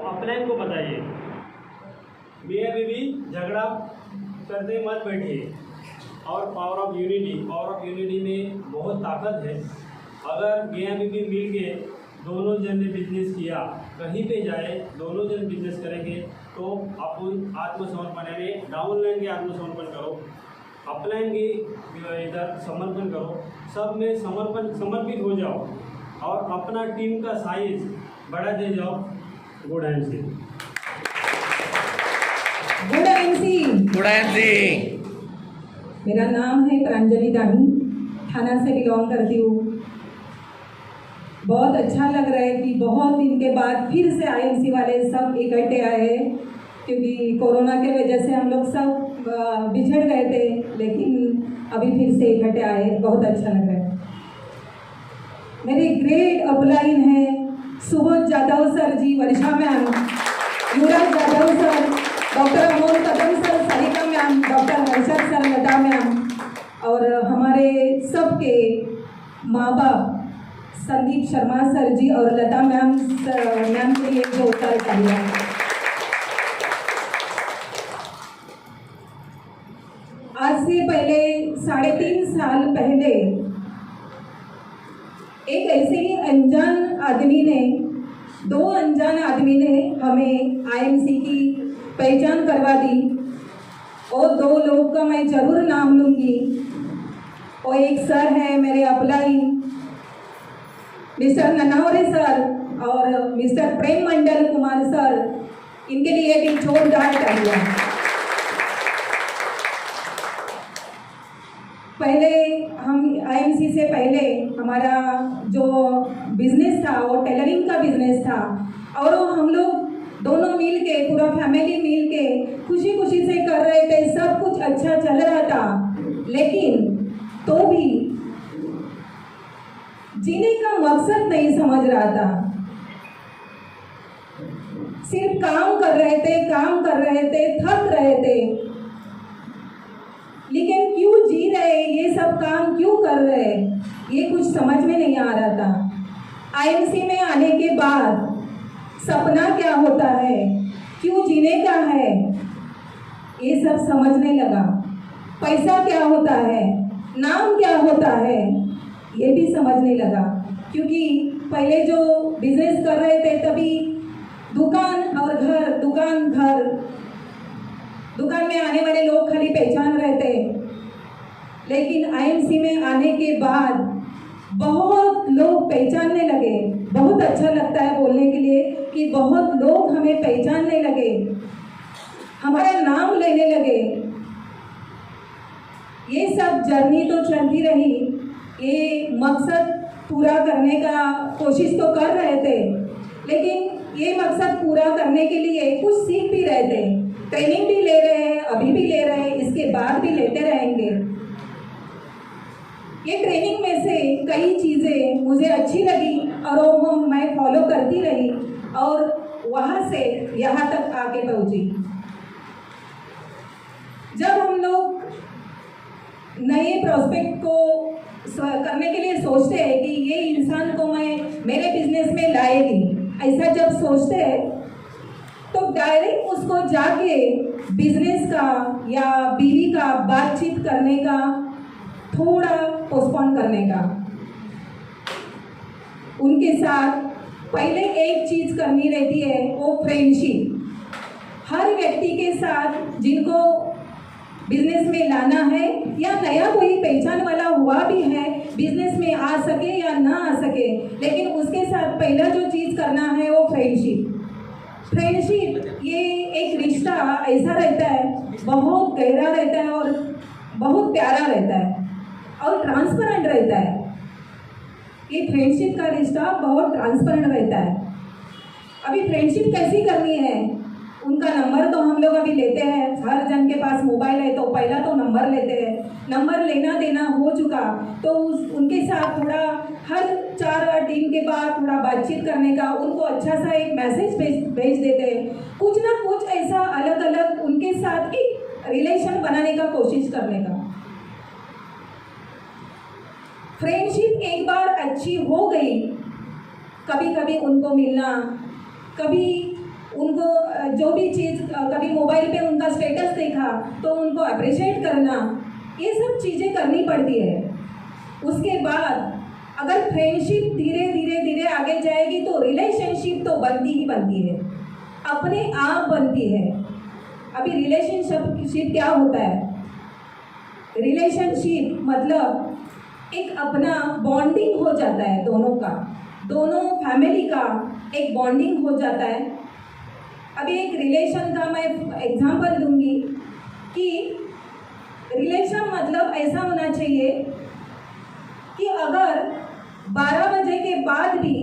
Upline को बताइए, मियाँ बीवी झगड़ा करते मत बैठिए। और पावर ऑफ यूनिटी में बहुत ताकत है। अगर मियाँ बीवी मिल के दोनों जन ने बिजनेस किया, कहीं पे जाए दोनों जन बिजनेस करेंगे तो अपन आत्मसमर्पण यानी डाउनलाइन के आत्मसमर्पण करो, अपलाइन की इधर समर्पण करो, सब में समर्पित हो जाओ और अपना टीम का साइज बढ़ाते जाओ। Good MC. मेरा नाम है प्रांजलि दानी, थाना से बिलोंग करती हूँ। बहुत अच्छा लग रहा है कि बहुत दिन के बाद फिर से आईएमसी वाले सब इकट्ठे आए हैं, क्योंकि कोरोना के वजह से हम लोग सब बिछड़ गए थे, लेकिन अभी फिर से इकट्ठे आए, बहुत अच्छा लग रहा है। मेरी ग्रेट अपलाइन है सुबोध जाधव सर जी, वर्षा मैम, युवराज जाधव सर, डॉक्टर अमोल कदम सर, सरिता मैम, डॉक्टर हर्षद सर, लता मैम, और हमारे सबके माँ बाप संदीप शर्मा सर जी और लता मैम के लिए जो उत्तर चाहिए। आज से पहले 3.5 साल पहले एक ऐसे ही दो अनजान आदमी ने हमें आईएमसी की पहचान करवा दी। और 2 लोग का मैं जरूर नाम लूँगी। और एक सर है मेरे अपलाइन, मिस्टर ननावरे सर और मिस्टर प्रेम मंडल कुमार सर, इनके लिए एक जोरदार तालियां। पहले हम आईएमसी से पहले हमारा जो बिजनेस था वो टेलरिंग का बिजनेस था, और हम लोग दोनों मिल के, पूरा फैमिली मिल के खुशी खुशी से कर रहे थे, सब कुछ अच्छा चल रहा था। लेकिन तो भी जीने का मकसद नहीं समझ रहा था। सिर्फ काम कर रहे थे, थक रहे थे, लेकिन क्यों जी रहे, ये सब काम क्यों कर रहे, ये कुछ समझ में नहीं आ रहा था। आईएमसी में आने के बाद सपना क्या होता है, क्यों जीने का है, ये सब समझने लगा। पैसा क्या होता है, नाम क्या होता है, ये भी समझने लगा। क्योंकि पहले जो बिजनेस कर रहे थे तभी दुकान और घर, दुकान घर, दुकान में आने वाले लोग खाली पहचान रहे थे। लेकिन आईएमसी में आने के बाद बहुत लोग पहचानने लगे। बहुत अच्छा लगता है बोलने के लिए कि बहुत लोग हमें पहचानने लगे, हमारा नाम लेने लगे। ये सब जर्नी तो चलती रही, ये मकसद पूरा करने का कोशिश तो कर रहे थे, लेकिन ये मकसद पूरा करने के लिए कुछ सीख भी रहे थे, ट्रेनिंग भी ले रहे हैं, अभी भी ले रहे हैं, इसके बाद भी लेते रहेंगे। ये ट्रेनिंग में से कई चीज़ें मुझे अच्छी लगी और वो मैं फॉलो करती रही और वहाँ से यहाँ तक आके पहुँची। जब हम लोग नए प्रोस्पेक्ट को करने के लिए सोचते हैं कि ये इंसान को मैं मेरे बिजनेस में लाएगी, ऐसा जब सोचते हैं तो डायरेक्ट उसको जाके बिजनेस का या बीवी का बातचीत करने का, थोड़ा पोस्टपोन करने का, उनके साथ पहले एक चीज करनी रहती है, वो फ्रेंडशिप। हर व्यक्ति के साथ जिनको बिजनेस में लाना है या नया कोई पहचान वाला हुआ भी है, बिजनेस में आ सके या ना आ सके, लेकिन उसके साथ पहला जो चीज़ करना है वो फ्रेंडशिप। ये एक रिश्ता ऐसा रहता है, बहुत गहरा रहता है और बहुत प्यारा रहता है और ट्रांसपेरेंट रहता है। ये फ्रेंडशिप का रिश्ता बहुत ट्रांसपेरेंट रहता है। अभी फ्रेंडशिप कैसी करनी है, उनका नंबर तो हम लोग अभी लेते हैं, हर जन के पास मोबाइल है तो पहला तो नंबर लेते हैं। नंबर लेना देना हो चुका तो उनके साथ थोड़ा हर 4 दिन के बाद थोड़ा बातचीत करने का, उनको अच्छा सा एक मैसेज भेज देते हैं, कुछ ना कुछ ऐसा अलग अलग उनके साथ एक रिलेशन बनाने का कोशिश करने का। फ्रेंडशिप एक बार अच्छी हो गई, कभी कभी उनको मिलना, कभी उनको जो भी चीज़ कभी मोबाइल पे उनका स्टेटस देखा तो उनको अप्रिशिएट करना, ये सब चीज़ें करनी पड़ती है। उसके बाद अगर फ्रेंडशिप धीरे धीरे धीरे आगे जाएगी तो रिलेशनशिप तो बनती ही बनती है, अपने आप बनती है। अभी रिलेशनशिप क्या होता है? रिलेशनशिप मतलब एक अपना बॉन्डिंग हो जाता है, दोनों का, दोनों फैमिली का एक बॉन्डिंग हो जाता है। अभी एक रिलेशन का मैं एग्जांपल दूंगी कि रिलेशन मतलब ऐसा होना चाहिए कि अगर 12 बजे के बाद भी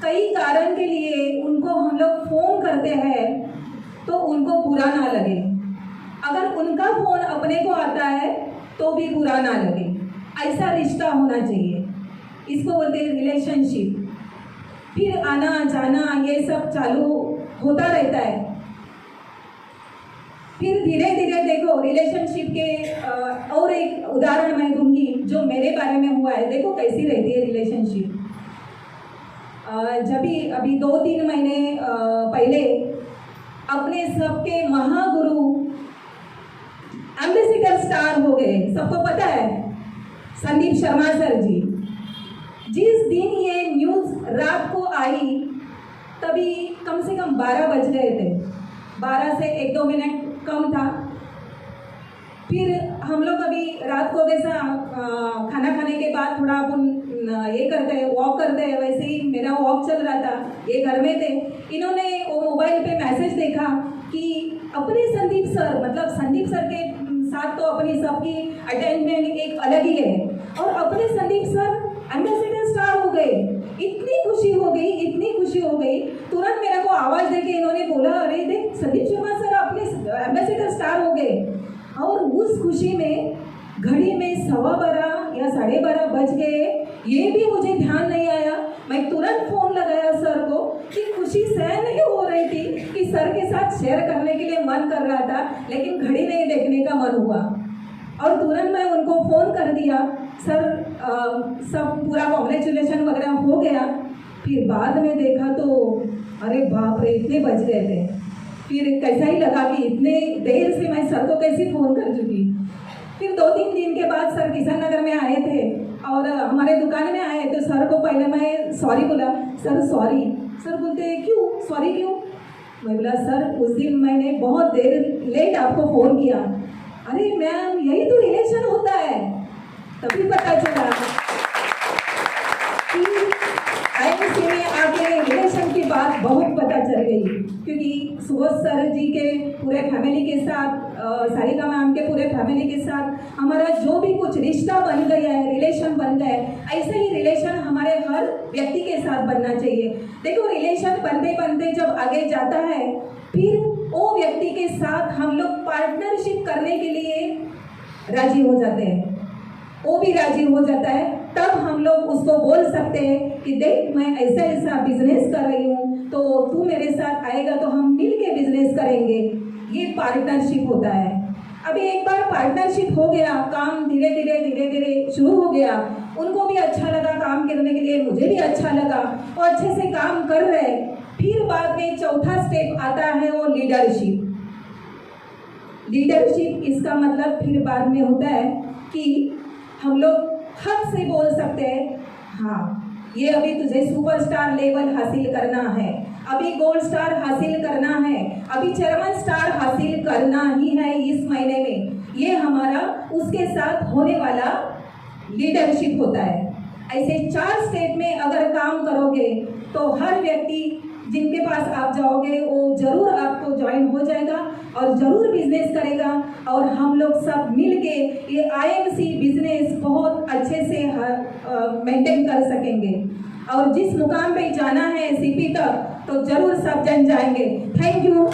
कई कारण के लिए उनको हम लोग फ़ोन करते हैं तो उनको बुरा ना लगे, अगर उनका फ़ोन अपने को आता है तो भी बुरा ना लगे, ऐसा रिश्ता होना चाहिए। इसको बोलते हैं रिलेशनशिप। फिर आना जाना ये सब चालू होता रहता है। फिर धीरे धीरे देखो रिलेशनशिप के और एक उदाहरण मैं दूंगी जो मेरे बारे में हुआ है। देखो कैसी रहती है रिलेशनशिप। जब भी अभी 2-3 महीने पहले अपने सबके महागुरु एम्बेसडर स्टार हो गए, सबको पता है, संदीप शर्मा सर जी। जिस दिन ये न्यूज़ रात को आई तभी कम से कम 12 बज गए थे, 12 से 1-2 मिनट कम था। फिर हम लोग अभी रात को वैसा खाना खाने के बाद थोड़ा अपन ये करते हैं, वॉक करते हैं, वैसे ही मेरा वॉक चल रहा था, ये घर में थे। इन्होंने वो मोबाइल पे मैसेज देखा कि अपने संदीप सर, मतलब संदीप सर के साथ तो अपनी सबकी अटैचमेंट एक अलग ही है, और अपने संदीप सर एम्बेसडर स्टार हो गए। इतनी खुशी हो गई, इतनी खुशी हो गई। तुरंत मेरे को आवाज़ देके इन्होंने बोला, अरे देख संदीप शर्मा सर अपने एम्बेसडर स्टार हो गए। और उस खुशी में घड़ी में 12:15 या 12:30 बज गए, ये भी मुझे ध्यान नहीं आया। मैं तुरंत फ़ोन लगाया सर को कि खुशी सहन नहीं हो रही थी कि सर के साथ शेयर करने के लिए मन कर रहा था, लेकिन घड़ी नहीं देखने का मन हुआ, और तुरंत मैं उनको फ़ोन कर दिया। सर सब पूरा कॉन्ग्रेचुलेशन वगैरह हो गया। फिर बाद में देखा तो अरे बाप रे, इतने बज गए थे। फिर कैसा ही लगा कि इतने देर से मैं सर को कैसे फ़ोन कर चुकी। फिर 2-3 दिन के बाद सर किशन नगर में आए थे और हमारे दुकान में आए तो सर को पहले मैं सॉरी बोला, सर सॉरी। सर बोलते क्यों सॉरी क्यों? मैं बोला सर उस दिन मैंने बहुत देर लेट आपको फ़ोन किया। अरे मैम यही तो रिलेशन होता है। तभी पता चला कि आईएमसी में आके रिलेशन की बात बहुत पता चल गई, क्योंकि सुबोध सर जी के पूरे फैमिली के साथ, सारिका मैम के पूरे फैमिली के साथ हमारा जो भी कुछ रिश्ता बन गया है, रिलेशन बन गया है, ऐसे ही रिलेशन हमारे हर व्यक्ति के साथ बनना चाहिए। देखो रिलेशन बनते बनते जब आगे जाता है, फिर वो व्यक्ति के साथ हम लोग पार्टनरशिप करने के लिए राजी हो जाते हैं, वो भी राजी हो जाता है। तब हम लोग उसको बोल सकते हैं कि देख मैं ऐसा ऐसा बिजनेस कर रही हूँ, तो तू मेरे साथ आएगा तो हम मिल के बिजनेस करेंगे। ये पार्टनरशिप होता है। अभी एक बार पार्टनरशिप हो गया, काम धीरे धीरे शुरू हो गया, उनको भी अच्छा लगा काम करने के लिए, मुझे भी अच्छा लगा और अच्छे से काम कर रहे। फिर बाद में चौथा स्टेप आता है वो लीडरशिप। लीडरशिप इसका मतलब फिर बाद में होता है कि हम लोग हक से बोल सकते हैं, हाँ ये अभी तुझे सुपरस्टार लेवल हासिल करना है, अभी गोल्ड स्टार हासिल करना है, अभी चेयरमैन स्टार हासिल करना ही है इस महीने में। ये हमारा उसके साथ होने वाला लीडरशिप होता है। ऐसे 4 स्टेप में अगर काम करोगे तो हर व्यक्ति जिनके पास आप जाओगे वो जरूर आपको ज्वाइन हो जाएगा और ज़रूर बिजनेस करेगा, और हम लोग सब मिलके ये आईएमसी बिजनेस बहुत अच्छे से मेंटेन कर सकेंगे। और जिस मुकाम पे जाना है सीपी तक, तो ज़रूर सब जन जाएंगे। Thank you.